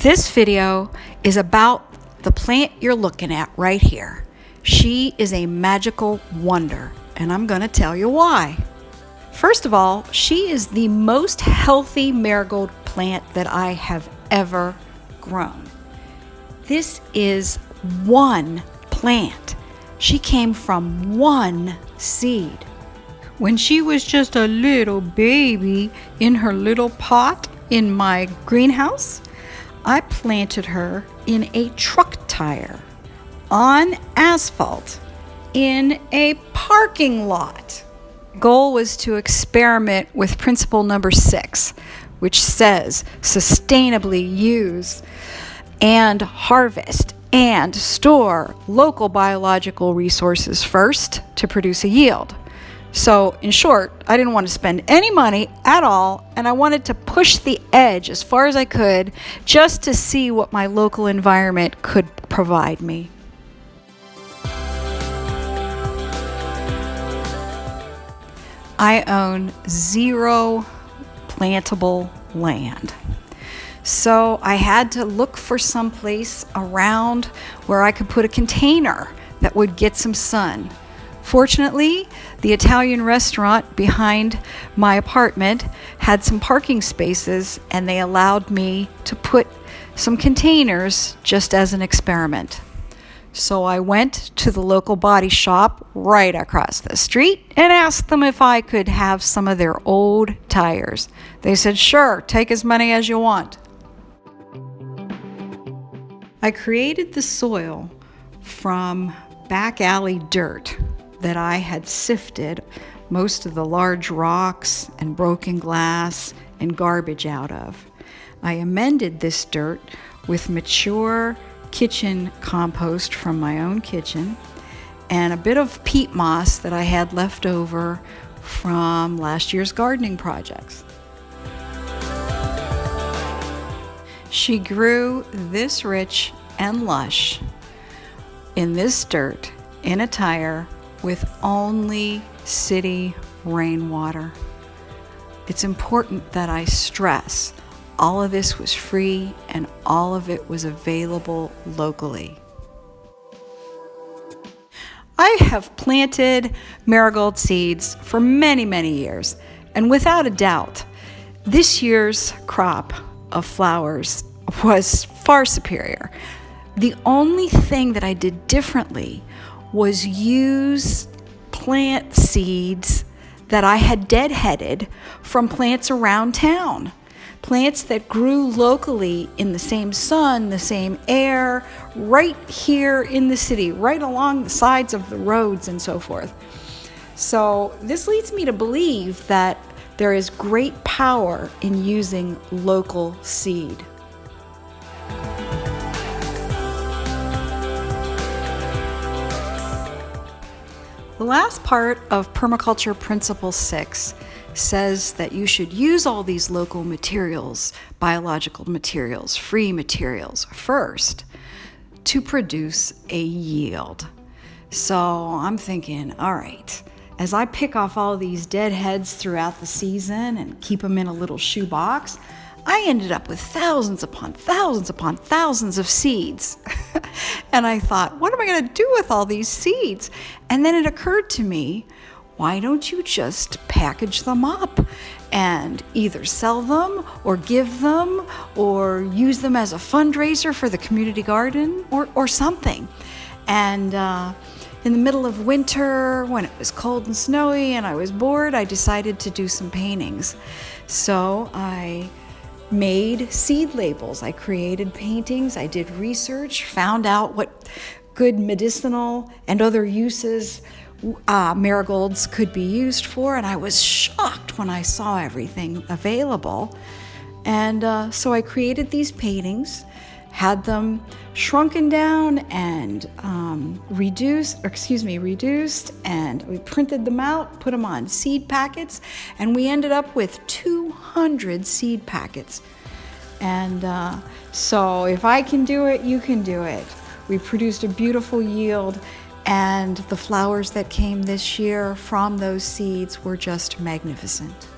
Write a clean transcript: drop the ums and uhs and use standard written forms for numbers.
This video is about the plant you're looking at right here. She is a magical wonder, and I'm going to tell you why. First of all, she is the most healthy marigold plant that I have ever grown. This is one plant. She came from one seed. When she was just a little baby in her little pot in my greenhouse, I planted her in a truck tire, on asphalt, in a parking lot. Goal was to experiment with principle number 6, which says sustainably use and harvest and store local biological resources first to produce a yield. So in short, I didn't want to spend any money at all, and I wanted to push the edge as far as I could just to see what my local environment could provide me. I own 0 plantable land. So I had to look for some place around where I could put a container that would get some sun. Fortunately, the Italian restaurant behind my apartment had some parking spaces, and they allowed me to put some containers just as an experiment. So I went to the local body shop right across the street and asked them if I could have some of their old tires. They said, sure, take as many as you want. I created the soil from back alley dirt that I had sifted most of the large rocks and broken glass and garbage out of. I amended this dirt with mature kitchen compost from my own kitchen and a bit of peat moss that I had left over from last year's gardening projects. She grew this rich and lush in this dirt in a tire with only city rainwater. It's important that I stress all of this was free and all of it was available locally. I have planted marigold seeds for many, many years, and without a doubt, this year's crop of flowers was far superior. The only thing that I did differently was use plant seeds that I had deadheaded from plants around town. Plants that grew locally in the same sun, the same air, right here in the city, right along the sides of the roads and so forth. So this leads me to believe that there is great power in using local seed. The last part of Permaculture Principle 6 says that you should use all these local materials, biological materials, free materials first to produce a yield. So I'm thinking, all right, as I pick off all these dead heads throughout the season and keep them in a little shoebox, I ended up with thousands upon thousands of seeds. And I thought, what am I going to do with all these seeds? And then it occurred to me, why don't you just package them up and either sell them or give them or use them as a fundraiser for the community garden or something. And in the middle of winter, when it was cold and snowy and I was bored, I decided to do some paintings. So I made seed labels. I created paintings. I did research, found out what good medicinal and other uses marigolds could be used for, and I was shocked when I saw everything available. And so I created these paintings, had them shrunken down and reduced, and we printed them out, put them on seed packets, and we ended up with 200 seed packets. And so if I can do it, you can do it. We produced a beautiful yield, and the flowers that came this year from those seeds were just magnificent.